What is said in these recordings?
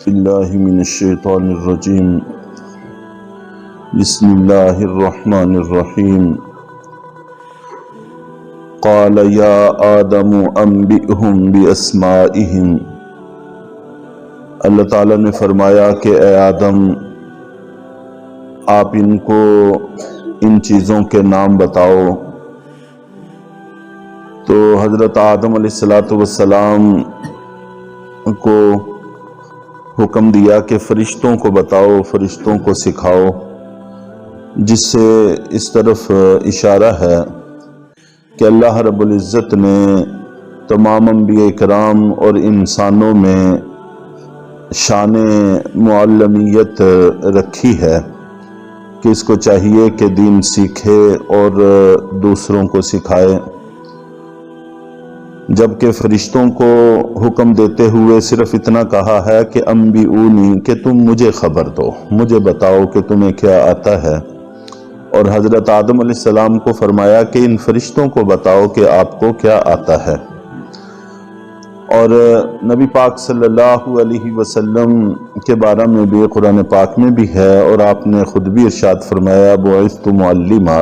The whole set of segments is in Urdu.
باللہ من الشیطان الرجیم بسم اللہ الرحمن الرحیم قال یا آدم انبئہم باسمائہم۔ اللہ تعالیٰ نے فرمایا کہ اے آدم آپ ان کو ان چیزوں کے نام بتاؤ۔ تو حضرت آدم علیہ السلام کو حکم دیا کہ فرشتوں کو بتاؤ، فرشتوں کو سکھاؤ، جس سے اس طرف اشارہ ہے کہ اللہ رب العزت نے تمام انبیاء کرام اور انسانوں میں شان معلمیت رکھی ہے کہ اس کو چاہیے کہ دین سیکھے اور دوسروں کو سکھائے، جبکہ فرشتوں کو حکم دیتے ہوئے صرف اتنا کہا ہے کہ انبئونی، کہ تم مجھے خبر دو، مجھے بتاؤ کہ تمہیں کیا آتا ہے۔ اور حضرت آدم علیہ السلام کو فرمایا کہ ان فرشتوں کو بتاؤ کہ آپ کو کیا آتا ہے۔ اور نبی پاک صلی اللہ علیہ وسلم کے بارے میں بھی قرآن پاک میں بھی ہے، اور آپ نے خود بھی ارشاد فرمایا بعثت معلما،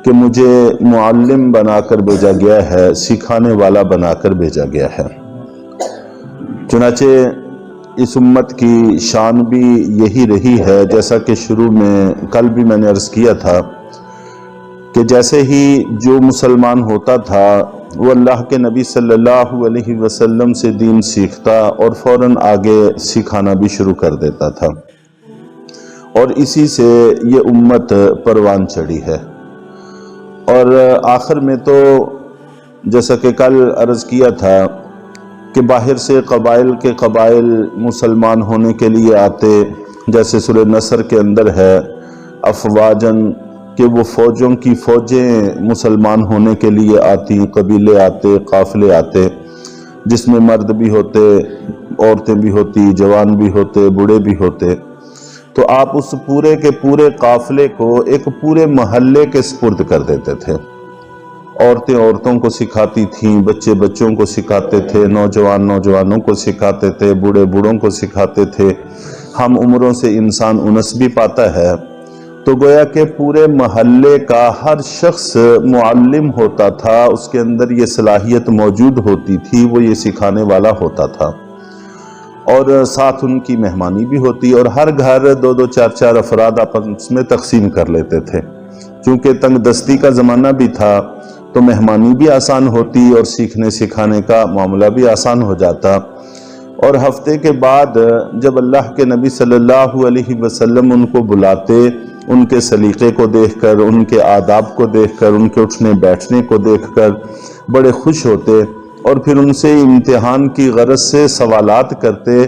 کہ مجھے معلم بنا کر بھیجا گیا ہے، سکھانے والا بنا کر بھیجا گیا ہے۔ چنانچہ اس امت کی شان بھی یہی رہی ہے، جیسا کہ شروع میں کل بھی میں نے عرض کیا تھا کہ جیسے ہی جو مسلمان ہوتا تھا وہ اللہ کے نبی صلی اللہ علیہ وسلم سے دین سیکھتا اور فوراً آگے سکھانا بھی شروع کر دیتا تھا، اور اسی سے یہ امت پروان چڑھی ہے۔ اور آخر میں تو جیسا کہ کل عرض کیا تھا کہ باہر سے قبائل کے قبائل مسلمان ہونے کے لیے آتے، جیسے سورہ نصر کے اندر ہے افواجن، کہ وہ فوجوں کی فوجیں مسلمان ہونے کے لیے آتی، قبیلے آتے، قافلے آتے، جس میں مرد بھی ہوتے، عورتیں بھی ہوتی، جوان بھی ہوتے، بوڑھے بھی ہوتے۔ تو آپ اس پورے کے پورے قافلے کو ایک پورے محلے کے سپرد کر دیتے تھے۔ عورتیں عورتوں کو سکھاتی تھیں، بچے بچوں کو سکھاتے تھے، نوجوان نوجوانوں کو سکھاتے تھے، بوڑھے بوڑھوں کو سکھاتے تھے۔ ہم عمروں سے انسان انس بھی پاتا ہے، تو گویا کہ پورے محلے کا ہر شخص معلم ہوتا تھا، اس کے اندر یہ صلاحیت موجود ہوتی تھی، وہ یہ سکھانے والا ہوتا تھا، اور ساتھ ان کی مہمانی بھی ہوتی، اور ہر گھر دو دو چار چار افراد آپس میں تقسیم کر لیتے تھے۔ چونکہ تنگ دستی کا زمانہ بھی تھا تو مہمانی بھی آسان ہوتی اور سیکھنے سکھانے کا معاملہ بھی آسان ہو جاتا۔ اور ہفتے کے بعد جب اللہ کے نبی صلی اللہ علیہ وسلم ان کو بلاتے، ان کے سلیقے کو دیکھ کر، ان کے آداب کو دیکھ کر، ان کے اٹھنے بیٹھنے کو دیکھ کر بڑے خوش ہوتے، اور پھر ان سے امتحان کی غرض سے سوالات کرتے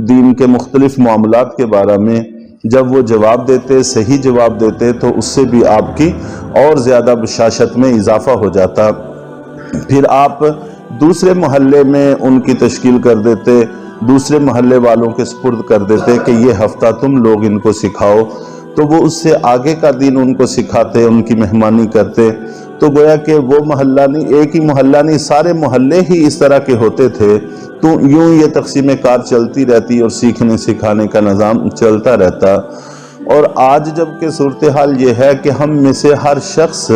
دین کے مختلف معاملات کے بارے میں۔ جب وہ جواب دیتے، صحیح جواب دیتے، تو اس سے بھی آپ کی اور زیادہ بشاشت میں اضافہ ہو جاتا۔ پھر آپ دوسرے محلے میں ان کی تشکیل کر دیتے، دوسرے محلے والوں کے سپرد کر دیتے کہ یہ ہفتہ تم لوگ ان کو سکھاؤ، تو وہ اس سے آگے کا دین ان کو سکھاتے، ان کی مہمانی کرتے۔ تو گویا کہ وہ محلہ نہیں، ایک ہی محلہ نہیں، سارے محلے ہی اس طرح کے ہوتے تھے۔ تو یوں یہ تقسیم کار چلتی رہتی اور سیکھنے سکھانے کا نظام چلتا رہتا۔ اور آج جب کہ صورتحال یہ ہے کہ ہم میں سے ہر شخص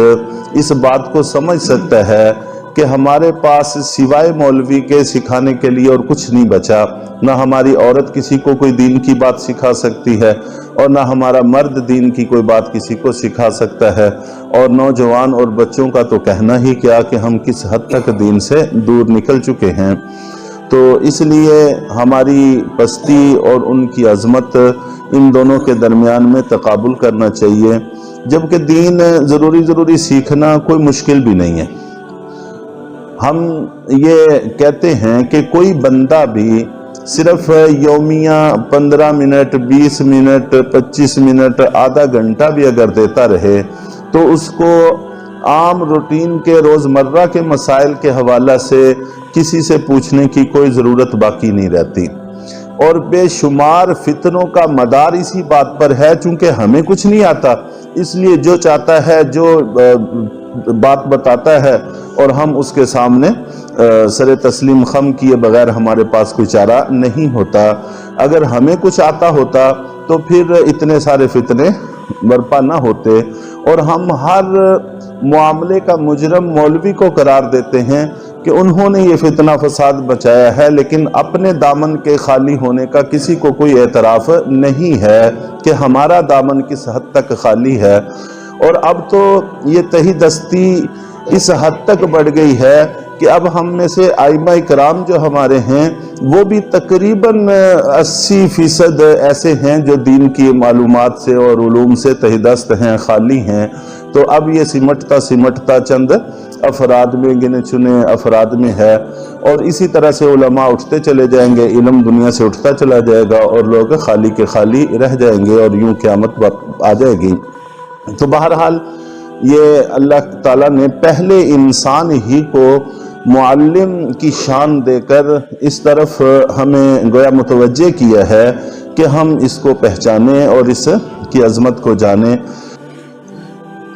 اس بات کو سمجھ سکتا ہے کہ ہمارے پاس سوائے مولوی کے سکھانے کے لیے اور کچھ نہیں بچا، نہ ہماری عورت کسی کو کوئی دین کی بات سکھا سکتی ہے، اور نہ ہمارا مرد دین کی کوئی بات کسی کو سکھا سکتا ہے، اور نوجوان اور بچوں کا تو کہنا ہی کیا کہ ہم کس حد تک دین سے دور نکل چکے ہیں۔ تو اس لیے ہماری پستی اور ان کی عظمت، ان دونوں کے درمیان میں تقابل کرنا چاہیے، جبکہ دین ضروری سیکھنا کوئی مشکل بھی نہیں ہے۔ ہم یہ کہتے ہیں کہ کوئی بندہ بھی صرف یومیہ 15 منٹ، 20 منٹ، 25 منٹ، آدھا گھنٹہ بھی اگر دیتا رہے تو اس کو عام روٹین کے روزمرہ کے مسائل کے حوالہ سے کسی سے پوچھنے کی کوئی ضرورت باقی نہیں رہتی، اور بے شمار فتنوں کا مدار اسی بات پر ہے۔ چونکہ ہمیں کچھ نہیں آتا، اس لیے جو چاہتا ہے، جو بات بتاتا ہے، اور ہم اس کے سامنے سر تسلیم خم کیے بغیر ہمارے پاس کوئی چارہ نہیں ہوتا۔ اگر ہمیں کچھ آتا ہوتا تو پھر اتنے سارے فتنے برپا نہ ہوتے، اور ہم ہر معاملے کا مجرم مولوی کو قرار دیتے ہیں کہ انہوں نے یہ فتنہ فساد بچایا ہے، لیکن اپنے دامن کے خالی ہونے کا کسی کو کوئی اعتراف نہیں ہے کہ ہمارا دامن کس حد تک خالی ہے۔ اور اب تو یہ تہی دستی اس حد تک بڑھ گئی ہے کہ اب ہم میں سے ائمہ کرام جو ہمارے ہیں وہ بھی تقریباً 80% ایسے ہیں جو دین کی معلومات سے اور علوم سے تہی دست ہیں، خالی ہیں۔ تو اب یہ سمٹتا چند افراد میں، گنے چنے افراد میں ہے، اور اسی طرح سے علماء اٹھتے چلے جائیں گے، علم دنیا سے اٹھتا چلا جائے گا، اور لوگ خالی کے خالی رہ جائیں گے، اور یوں قیامت آ جائے گی۔ تو بہرحال یہ اللہ تعالیٰ نے پہلے انسان ہی کو معلم کی شان دے کر اس طرف ہمیں گویا متوجہ کیا ہے کہ ہم اس کو پہچانیں اور اس کی عظمت کو جانیں۔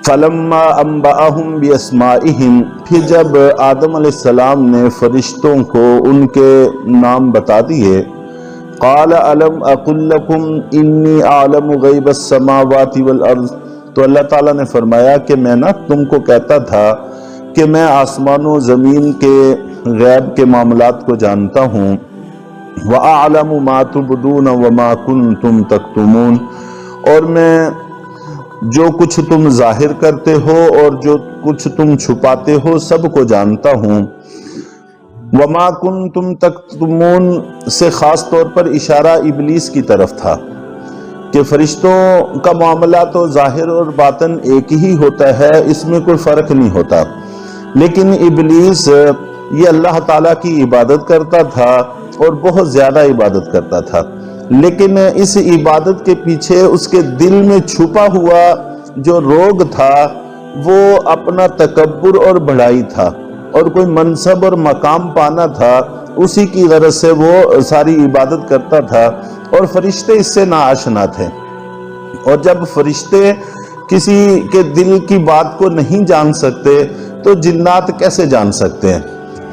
فَلَمَّا أَنبَأَهُمْ بِأَسْمَائِهِمْ، پھر جب آدم علیہ السلام نے فرشتوں کو ان کے نام بتا دیے، قَالَ أَلَمْ أَقُلْ لَكُمْ إِنِّي أَعْلَمُ غَيْبَ السَّمَاوَاتِ وَالْأَرْضِ، تو اللہ تعالیٰ نے فرمایا کہ میں تم کو کہتا تھا کہ میں آسمان و زمین کے غیب کے معاملات کو جانتا ہوں۔ وَأَعْلَمُ مَا تُبْدُونَ وَمَا كُنْتُمْ تَكْتُمُونَ، اور میں جو کچھ تم ظاہر کرتے ہو اور جو کچھ تم چھپاتے ہو سب کو جانتا ہوں۔ وَمَا كُنْتُمْ تَكْتُمُونَ سے خاص طور پر اشارہ ابلیس کی طرف تھا کہ فرشتوں کا معاملہ تو ظاہر اور باطن ایک ہی ہوتا ہے، اس میں کوئی فرق نہیں ہوتا، لیکن ابلیس یہ اللہ تعالیٰ کی عبادت کرتا تھا اور بہت زیادہ عبادت کرتا تھا، لیکن اس عبادت کے پیچھے اس کے دل میں چھپا ہوا جو روگ تھا وہ اپنا تکبر اور بڑائی تھا، اور کوئی منصب اور مقام پانا تھا، اسی کی غرض سے وہ ساری عبادت کرتا تھا، اور فرشتے اس سے ناآشنا تھے۔ اور جب فرشتے کسی کے دل کی بات کو نہیں جان سکتے تو جنات کیسے جان سکتے ہیں؟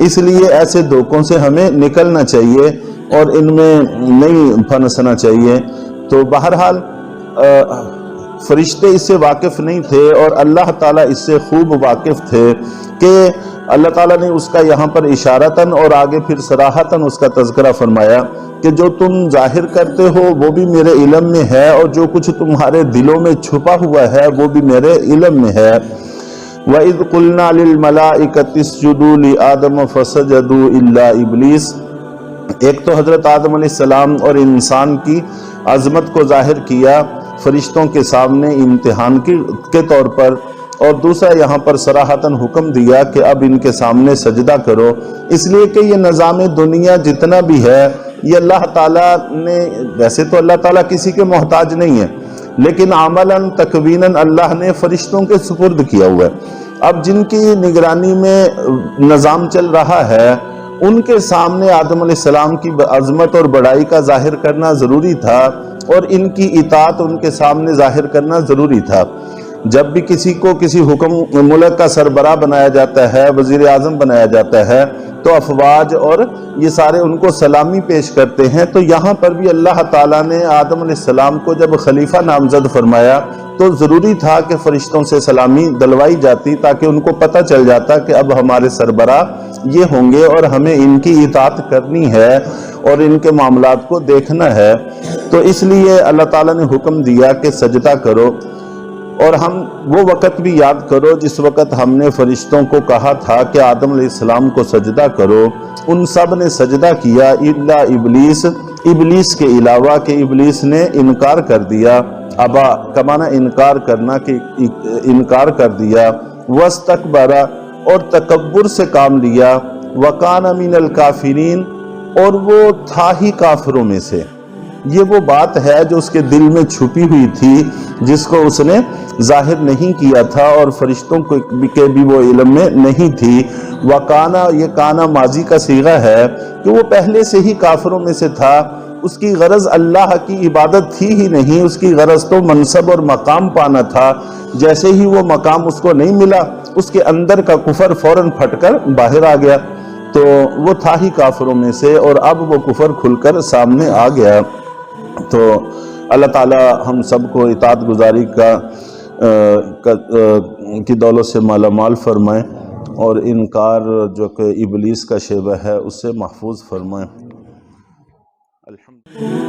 اس لیے ایسے دھوکوں سے ہمیں نکلنا چاہیے اور ان میں نہیں پھنسنا چاہیے۔ تو بہرحال فرشتے اس سے واقف نہیں تھے، اور اللہ تعالیٰ اس سے خوب واقف تھے کہ اللہ تعالیٰ نے اس کا یہاں پر اشارتاً اور آگے پھر صراحتاً اس کا تذکرہ فرمایا کہ جو تم ظاہر کرتے ہو وہ بھی میرے علم میں ہے، اور جو کچھ تمہارے دلوں میں چھپا ہوا ہے وہ بھی میرے علم میں ہے۔ وَإِذْ قُلْنَا لِلْمَلَائِكَةِ اسْجُدُوا لِآدَمَ فَسَجَدُوا إِلَّا إِبْلِيسَ، ایک تو حضرت آدم علیہ السلام اور انسان کی عظمت کو ظاہر کیا فرشتوں کے سامنے امتحان کے طور پر، اور دوسرا یہاں پر صراحتاً حکم دیا کہ اب ان کے سامنے سجدہ کرو، اس لیے کہ یہ نظام دنیا جتنا بھی ہے یہ اللہ تعالیٰ نے، ویسے تو اللہ تعالیٰ کسی کے محتاج نہیں ہے، لیکن عملاً تکویناً اللہ نے فرشتوں کے سپرد کیا ہوا ہے۔ اب جن کی نگرانی میں نظام چل رہا ہے ان کے سامنے آدم علیہ السلام کی عظمت اور بڑائی کا ظاہر کرنا ضروری تھا، اور ان کی اطاعت ان کے سامنے ظاہر کرنا ضروری تھا۔ جب بھی کسی کو کسی حکم ملک کا سربراہ بنایا جاتا ہے، وزیر اعظم بنایا جاتا ہے، تو افواج اور یہ سارے ان کو سلامی پیش کرتے ہیں۔ تو یہاں پر بھی اللہ تعالیٰ نے آدم علیہ السلام کو جب خلیفہ نامزد فرمایا تو ضروری تھا کہ فرشتوں سے سلامی دلوائی جاتی، تاکہ ان کو پتہ چل جاتا کہ اب ہمارے سربراہ یہ ہوں گے اور ہمیں ان کی اطاعت کرنی ہے اور ان کے معاملات کو دیکھنا ہے۔ تو اس لیے اللہ تعالیٰ نے حکم دیا کہ سجدہ کرو، اور ہم وہ وقت بھی یاد کرو جس وقت ہم نے فرشتوں کو کہا تھا کہ آدم علیہ السلام کو سجدہ کرو، ان سب نے سجدہ کیا الا ابلیس، ابلیس کے علاوہ، کہ ابلیس نے انکار کر دیا۔ ابا کا معنی انکار کرنا، کہ انکار کر دیا، واستکبر، اور تکبر سے کام لیا، وکان من الکافرین، اور وہ تھا ہی کافروں میں سے۔ یہ وہ بات ہے جو اس کے دل میں چھپی ہوئی تھی، جس کو اس نے ظاہر نہیں کیا تھا، اور فرشتوں کے بھی وہ علم میں نہیں تھی۔ وکانا، یہ کانا ماضی کا صیغہ ہے کہ وہ پہلے سے ہی کافروں میں سے تھا، اس کی غرض اللہ کی عبادت تھی ہی نہیں، اس کی غرض تو منصب اور مقام پانا تھا۔ جیسے ہی وہ مقام اس کو نہیں ملا، اس کے اندر کا کفر فوراً پھٹ کر باہر آ گیا، تو وہ تھا ہی کافروں میں سے، اور اب وہ کفر کھل کر سامنے آ گیا۔ تو اللہ تعالی ہم سب کو اطاعت گزاری کی دولت سے مالا مال فرمائیں، اور انکار جو کہ ابلیس کا شیوہ ہے اس سے محفوظ فرمائیں۔ الحمد